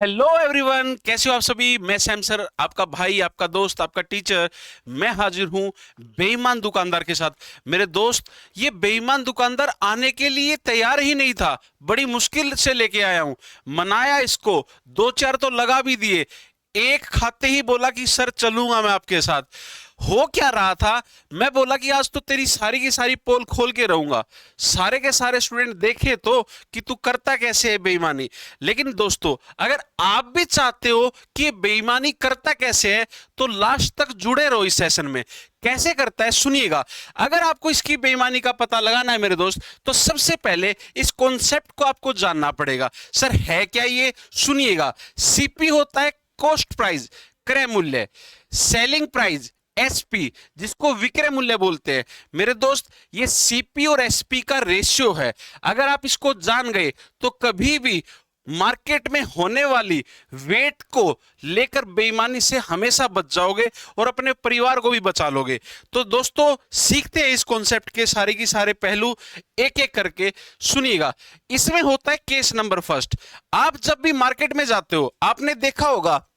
Hello everyone, कैसे हो आप सभी। मैं सैम सर, आपका भाई, आपका दोस्त, आपका टीचर। मैं हाजिर हूं बेईमान दुकानदार के साथ। मेरे दोस्त, ये बेईमान दुकानदार आने के लिए तैयार ही नहीं था। बड़ी मुश्किल से लेके आया हूं। मनाया इसको, दो चार तो लगा भी दिए। एक खाते ही बोला कि सर चलूंगा मैं आपके साथ। हो क्या रहा था, मैं बोला कि आज तो तेरी सारी की सारी पोल खोल के रहूंगा। सारे के सारे स्टूडेंट देखे तो कि तू करता कैसे है बेईमानी। लेकिन दोस्तों, अगर आप भी चाहते हो कि ये बेईमानी करता कैसे है, तो लास्ट तक जुड़े रहो इस सेशन में। कैसे करता है सुनिएगा। अगर आपको इसकी बेईमानी का पता लगाना है मेरे दोस्त, तो सबसे पहले इस कॉन्सेप्ट को आपको जानना पड़ेगा। सर है क्या ये, सुनिएगा। सीपी होता है कॉस्ट प्राइस, क्रय मूल्य। सेलिंग प्राइस एसपी, जिसको विक्रय मूल्य बोलते हैं। मेरे दोस्त, ये सीपी और एसपी का रेशियो है। अगर आप इसको जान गए तो कभी भी मार्केट में होने वाली वेट को लेकर बेईमानी से हमेशा बच जाओगे और अपने परिवार को भी बचा लोगे। तो दोस्तों, सीखते हैं इस कॉन्सेप्ट के सारे की सारे पहलू एक एक करके। सुनिएगा। इसमें होता है केस नंबर फर्स्ट। आप जब भी मार्केट में जाते हो, आपने देखा होगा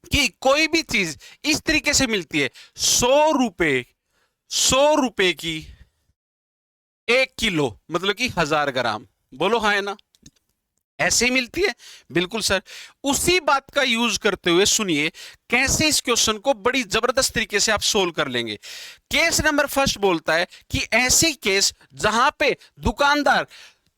कि कोई भी चीज इस तरीके से मिलती है। 100 रुपए, 100 रुपए की 1 किलो, मतलब कि 1000 ग्राम। बोलो हाँ है ना, ऐसे ही मिलती है। बिल्कुल सर। उसी बात का यूज करते हुए सुनिए कैसे इस क्वेश्चन को बड़ी जबरदस्त तरीके से आप सोल्व कर लेंगे। केस नंबर फर्स्ट बोलता है कि ऐसे केस जहां पे दुकानदार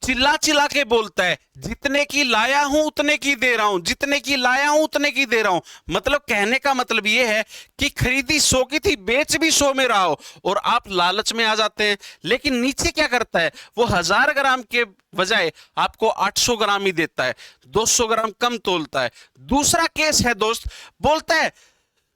चिल्ला चिल्ला के बोलता है, जितने की लाया हूं उतने की दे रहा हूं, जितने की लाया हूं उतने की दे रहा हूं। मतलब कहने का मतलब यह है कि खरीदी 100 की थी, बेच भी 100 में रहा हो, और आप लालच में आ जाते हैं। लेकिन नीचे क्या करता है, वो 1000 ग्राम के बजाय आपको 800 ग्राम ही देता है, 200 ग्राम कम तोलता है। दूसरा केस है दोस्त, बोलता है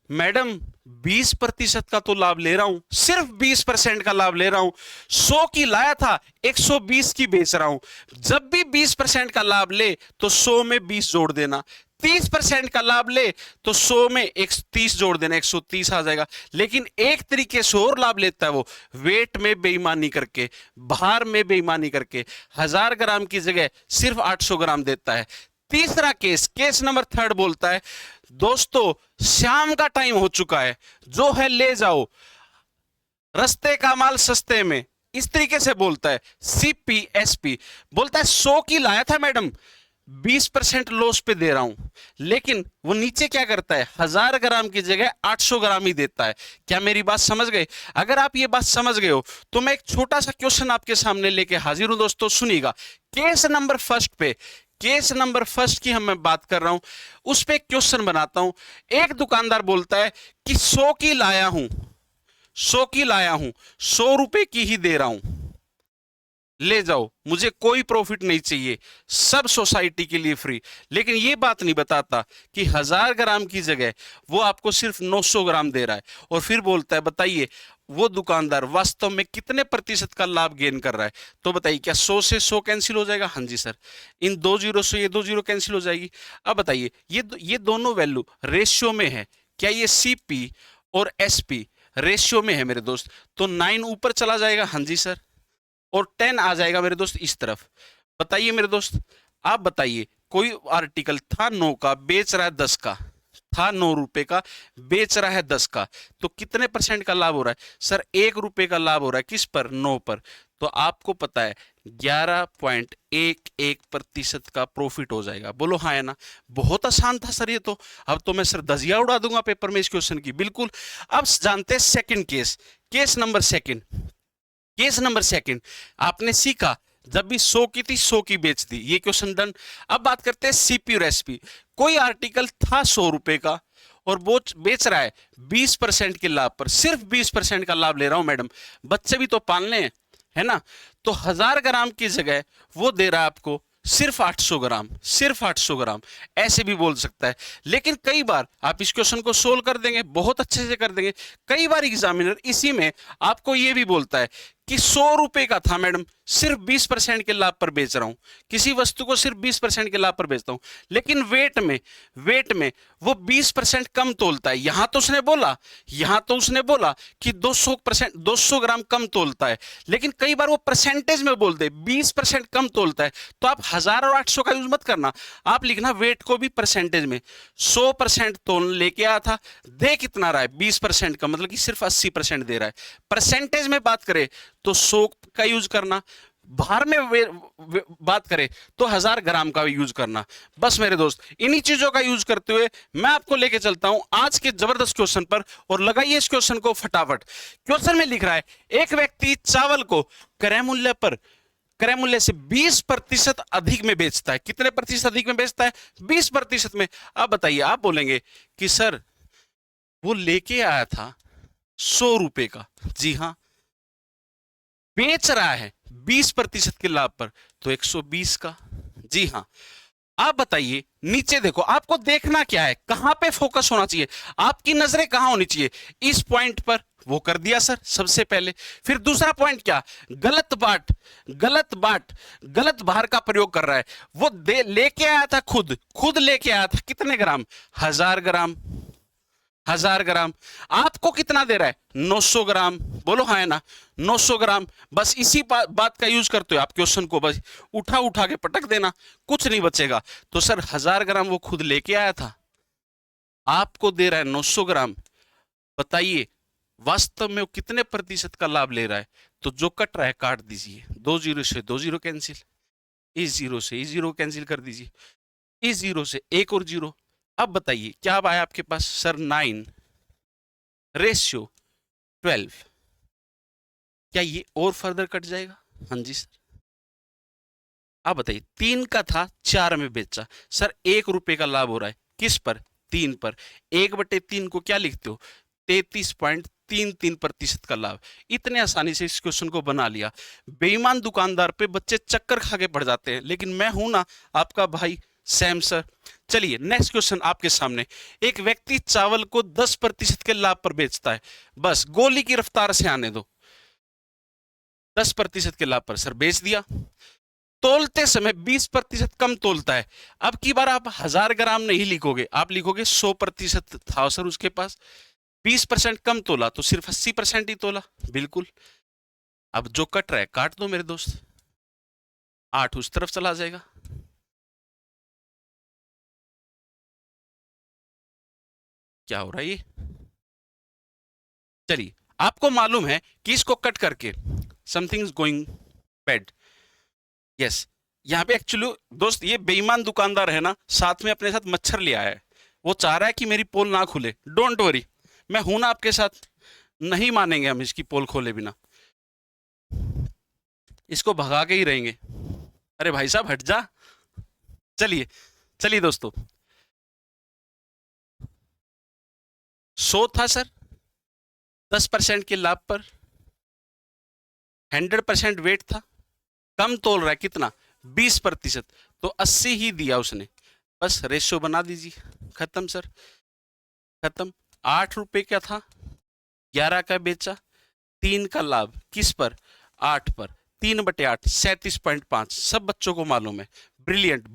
मैडम 20% का तो लाभ ले रहा हूं, सिर्फ 20% का लाभ ले रहा हूं। 100 की लाया था, 120 की बेच रहा हूं। जब भी 20% का लाभ ले तो 100 में 20 जोड़ देना। 30% का लाभ ले तो 100 में 130 जोड़ देना, 130 आ जाएगा। लेकिन एक तरीके से और लाभ लेता है वो, वेट में बेईमानी करके, भार में बेईमानी करके। 1000 ग्राम की जगह सिर्फ 800 ग्राम देता है। तीसरा केस, केस नंबर थर्ड बोलता है, दोस्तों शाम का टाइम हो चुका है, जो है ले जाओ, रस्ते का माल सस्ते में। इस तरीके से बोलता है। सीपीएसपी बोलता है 100 की लाया था मैडम, 20% लॉस पे दे रहा हूं। लेकिन वो नीचे क्या करता है, 1000 ग्राम की जगह 800 ग्राम ही देता है। क्या मेरी बात समझ गए? अगर आप ये बात समझ गए हो तो मैं एक छोटा सा क्वेश्चन आपके सामने लेके हाजिर हूं दोस्तों, सुनिएगा। केस नंबर फर्स्ट पे, केस नंबर फर्स्ट की हम मैं बात कर रहा हूं, उस पे एक क्वेश्चन बनाता हूं। एक दुकानदार बोलता है कि 100 की लाया हूं, 100 की लाया हूं, 100 रुपए की ही दे रहा हूं, ले जाओ, मुझे कोई प्रॉफिट नहीं चाहिए, सब सोसाइटी के लिए फ्री। लेकिन ये बात नहीं बताता कि 1000 ग्राम की जगह वो आपको सिर्फ 900 ग्राम दे रहा है। और फिर बोलता है, बताइए वो दुकानदार वास्तव में कितने प्रतिशत का लाभ गेन कर रहा है। तो बताइए, क्या 100 से 100 कैंसिल हो जाएगा? हाँ जी सर। इन दो जीरो से ये दो जीरो कैंसिल हो जाएगी। अब बताइए, ये दोनों वैल्यू रेशियो में है। क्या ये सीपी और एसपी रेशियो में है मेरे दोस्त? तो 9 ऊपर चला जाएगा, हाँ जी सर, और 10 आ जाएगा मेरे दोस्त इस तरफ। बताइए मेरे दोस्त, आप बताइए, कोई आर्टिकल था 9 का, बेच रहा है 10 का, था 9 रुपए का, बेच रहा है 10 का, तो कितने परसेंट का लाभ हो रहा है सर? 1 रुपए का लाभ हो रहा है। किस पर? 9 पर। तो आपको पता है 11.11% का प्रॉफिट हो जाएगा। बोलो हाँ है ना। बहुत आसान था सर ये तो। अब तो मैं सर धजिया उड़ा दूंगा पेपर में इस क्वेश्चन की। बिल्कुल। अब जानते हैं second case, case number second. Case number second, आपने सीखा जब भी 100 की थी 100 की बेच दी, ये क्वेश्चन डन। अब बात करते हैं सीपी और एसपी। कोई आर्टिकल था 100 रुपए का और वो बेच रहा है 20% के लाभ पर, सिर्फ 20% का लाभ ले रहा हूं मैडम, बच्चे भी तो पालने हैं, है ना। तो 1000 ग्राम की जगह वो दे रहा है आपको सिर्फ 800 ग्राम, सिर्फ 800 ग्राम। ऐसे भी बोल सकता है। लेकिन कई बार आप इस क्वेश्चन को सोल्व कर देंगे, बहुत अच्छे से कर देंगे। कई बार एग्जामिनर इसी में आपको ये भी बोलता है कि 100 रुपए का था मैडम, सिर्फ 20% के लाभ पर बेच रहा हूं, किसी वस्तु को सिर्फ 20% के लाभ पर बेचता हूं, लेकिन वेट में वो 20% कम तोलता है। यहां तो उसने बोला कि 200 ग्राम कम तोलता है, लेकिन कई बार वो परसेंटेज में बोल दे 20% कम तोलता है, तो आप 1000 और 800 का यूज मत करना, आप लिखना वेट को भी परसेंटेज में। 100% तोल लेके आया था, दे कितना रहा है 20% का, मतलब कि सिर्फ 80% दे रहा है। परसेंटेज में बात करें तो 100 का यूज करना, भार में बात करें तो 1000 ग्राम का यूज करना। बस मेरे दोस्त, इन्हीं चीजों का यूज करते हुए मैं आपको लेके चलता हूं आज के जबरदस्त क्वेश्चन पर, और लगाइए इस क्वेश्चन को फटाफट। क्वेश्चन में लिख रहा है एक व्यक्ति चावल को क्रय मूल्य से 20% अधिक में बेचता है। कितने प्रतिशत अधिक में बेचता है? 20% में। अब बताइए, आप बोलेंगे कि सर वो लेके आया था 100 रुपए का, जी हां, बेच रहा है 20% के लाभ पर, तो 120 का, जी हां। आप बताइए, नीचे देखो, आपको देखना क्या है, कहां पे फोकस होना चाहिए, आपकी नजरें कहां होनी चाहिए? इस पॉइंट पर। वो कर दिया सर सबसे पहले। फिर दूसरा पॉइंट क्या? गलत भार का प्रयोग कर रहा है। वो लेके आया था, खुद लेके आया था, कितने ग्राम? 1000 ग्राम। आपको कितना दे रहा है? 900 ग्राम। बोलो हाँ है ना, 900 ग्राम। बस इसी बात का यूज करते हो आप क्वेश्चन को, बस उठा के पटक देना, कुछ नहीं बचेगा। तो सर 1000 ग्राम वो खुद लेके आया था, आपको दे रहा है 900 ग्राम। बताइए वास्तव में वो कितने प्रतिशत का लाभ ले रहा है? तो जो कट रहा है काट दीजिए, 2 जीरो से 2 जीरो कैंसिल, इस जीरो से इस जीरो कैंसिल कर दीजिए, इस जीरो से एक और जीरो। अब बताइए क्या आया आपके पास? सर 9:12। क्या ये और फर्दर कट जाएगा? हाँ जी सर। अब बताइए, 3 का था, 4 में बेचा, सर 1 रुपए का लाभ हो रहा है, किस पर? 3 पर। 1/3 को क्या लिखते हो? 33.33% का लाभ। इतने आसानी से इस क्वेश्चन को बना लिया। बेईमान दुकानदार पे बच्चे चक्कर खा के पड़ जाते हैं, लेकिन मैं हूं ना आपका भाई सैम सर। चलिए नेक्स्ट क्वेश्चन आपके सामने। एक व्यक्ति चावल को 10% के लाभ पर बेचता है, बस गोली की रफ्तार से आने दो। 10% के लाभ पर सर बेच दिया, तोलते समय 20% कम तोलता है। अब की बार आप 1000 ग्राम नहीं लिखोगे, आप लिखोगे 100% था सर उसके पास, 20% कम तोला तो सिर्फ 80% ही तोला। बिल्कुल। अब जो कट रहा है काट दो मेरे दोस्त, 8 उस तरफ चला जाएगा। क्या हो रहा है ये? चलिए, आपको मालूम है कि इसको कट करके something is going bad. Yes, यहाँ पे एक्चुअली दोस्त ये बेईमान दुकानदार है ना, साथ में अपने साथ मच्छर ले आया है। वो चाह रहा है कि मेरी पोल ना खुले। डोंट वरी, मैं हूं ना आपके साथ, नहीं मानेंगे हम इसकी पोल खोले बिना, इसको भगा के ही रहेंगे। अरे भाई साहब हट जा। चलिए दोस्तों, 100 था सर 10% के लाभ पर, 100% वेट था, कम तोल रहा है कितना? 20%, तो 80 ही दिया उसने। बस रेशियो बना दीजिए, खत्म सर, खत्म। 8 रुपए का था, 11 का बेचा, 3 का लाभ, किस पर? 8 पर। 3/8 37.5। सब बच्चों को मालूम है। ब्रिलियंट,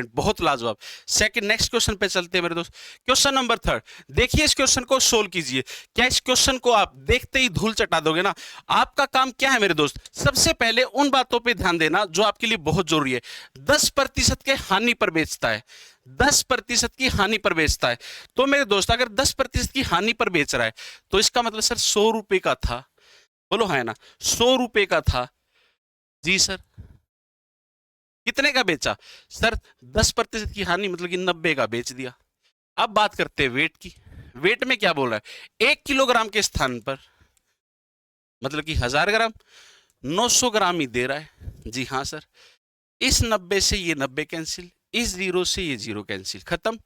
बहुत लाजवाब। सेकंड, नेक्स्ट क्वेश्चन पे चलते हैं मेरे दोस्त। क्वेश्चन नंबर 3, देखिए इस क्वेश्चन को सोल्व कीजिए। क्या इस क्वेश्चन को आप देखते ही धूल चटा दोगे ना? आपका काम क्या है मेरे दोस्त? सबसे पहले उन बातों पे ध्यान देना जो आपके लिए बहुत जरूरी है। 10% के हानि पर बेचता है, 10% की हानि पर बेचता है। तो मेरे दोस्त अगर 10% की हानि पर बेच रहा है, तो इसका मतलब सर 100 रुपए का था। बोलो है ना, 100 रुपए का था। जी सर, कितने का बेचा? सर 10% की हानि मतलब कि 90 का बेच दिया। अब बात करते हैं वेट की। वेट में क्या बोल रहा है? 1 किलोग्राम के स्थान पर, मतलब कि 1000 ग्राम, 900 ग्राम ही दे रहा है। जी हाँ सर। इस 90 से ये 90 कैंसिल, इस 0 से ये 0 कैंसिल, खत्म।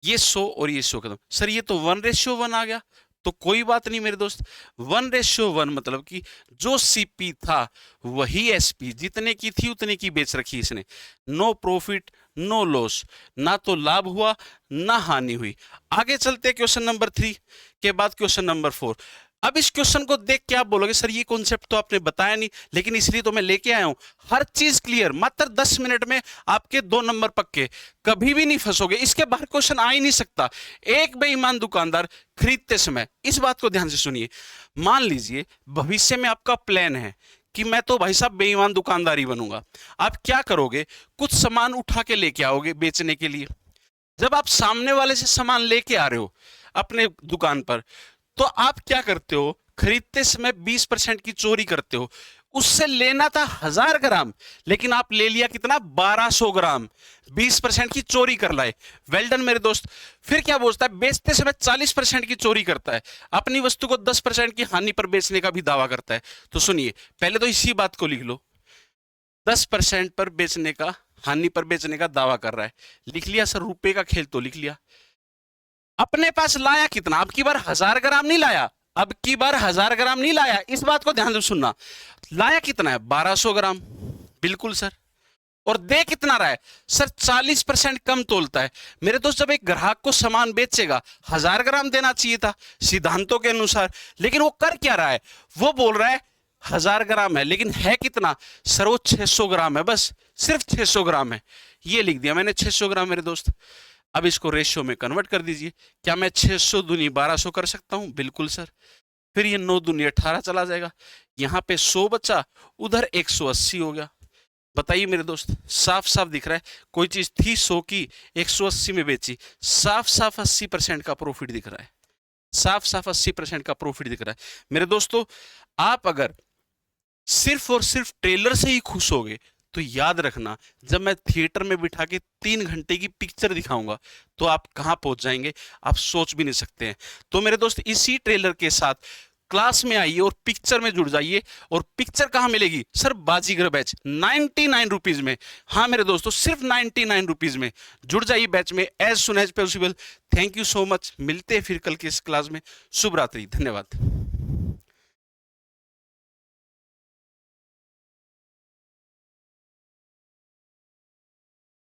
ये 100 और ये 100 खत्म। सर ये तो 1:1 आ गया। तो कोई बात नहीं मेरे दोस्त, 1:1 मतलब कि जो सीपी था वही एसपी, जितने की थी उतने की बेच रखी इसने। नो प्रॉफिट नो लॉस, ना तो लाभ हुआ ना हानि हुई। आगे चलते क्वेश्चन नंबर 3 के बाद क्वेश्चन नंबर 4। अब इस क्वेश्चन को देख के आप बोलोगे सर ये कॉन्सेप्ट तो आपने बताया नहीं, लेकिन इसलिए तो मैं लेके आया हूं। हर चीज क्लियर, मात्र 10 मिनट में आपके 2 नंबर पक्के, कभी भी नहीं फंसोगे। इसके बाहर क्वेश्चन आ ही नहीं सकता। एक बेईमान दुकानदार खरीदते समय, इस बात को ध्यान से सुनिए, मान लीजिए भविष्य में आपका प्लान है कि मैं तो भाई साहब बेईमान दुकानदार ही बनूंगा। आप क्या करोगे, कुछ सामान उठा के लेके आओगे बेचने के लिए। जब आप सामने वाले से सामान लेके आ रहे हो अपने दुकान पर, तो आप क्या करते हो, खरीदते समय 20% की चोरी करते हो। उससे लेना था 1000 ग्राम, लेकिन आप ले लिया कितना, 1200 ग्राम, 20% की चोरी कर लाए। वेल डन मेरे दोस्त। फिर क्या बोलता है, बेचते समय 40% की चोरी करता है, अपनी वस्तु को 10% की हानि पर बेचने का भी दावा करता है। तो सुनिए, पहले तो इसी बात को लिख लो, 10% पर बेचने का, हानि पर बेचने का दावा कर रहा है। लिख लिया सर, रुपए का खेल तो लिख लिया। अपने पास लाया कितना, अब की बार 1000 ग्राम नहीं लाया, अब की बार 1000 ग्राम नहीं लाया, इस बात को ध्यान से सुनना। लाया कितना है, 1200 ग्राम, बिल्कुल सर। और दे कितना रहा है सर, 40% कम तोलता है। मेरे दोस्त, जब एक ग्राहक को सामान बेचेगा 1000 ग्राम देना चाहिए था सिद्धांतों के अनुसार, लेकिन वो कर क्या रहा है, वो बोल रहा है 1000 ग्राम है, लेकिन है कितना सर, वो 600 ग्राम है, बस सिर्फ 600 ग्राम है। ये लिख दिया मैंने 600 ग्राम मेरे दोस्त। अब इसको रेशियो में कन्वर्ट कर दीजिए। क्या मैं 600 दूनी 1200 कर सकता हूं, बिल्कुल सर। फिर ये 9 दूनी 18 चला जाएगा, यहां पे 100 बचा, उधर 180 हो गया। बताइए मेरे दोस्त, साफ साफ दिख रहा है, कोई चीज थी 100 की, 180 में बेची, साफ साफ 80% का प्रॉफिट दिख रहा है, साफ साफ 80% का प्रॉफिट दिख रहा है। मेरे दोस्तों, आप अगर सिर्फ और सिर्फ ट्रेलर से ही खुश होगे, तो याद रखना, जब मैं थिएटर में बिठा के 3 घंटे की पिक्चर दिखाऊंगा, तो आप कहां पहुंच जाएंगे, आप सोच भी नहीं सकते हैं। तो मेरे दोस्त, इसी ट्रेलर के साथ क्लास में आइए और पिक्चर में जुड़ जाइए। और पिक्चर कहां मिलेगी सर, बाजीगर बैच 99 रुपीज में। हाँ मेरे दोस्तों, सिर्फ 99 रुपीज में जुड़ जाइए बैच में, as soon as possible. Thank you so much, मिलते हैं फिर कल की इस क्लास में। शुभ रात्रि, धन्यवाद।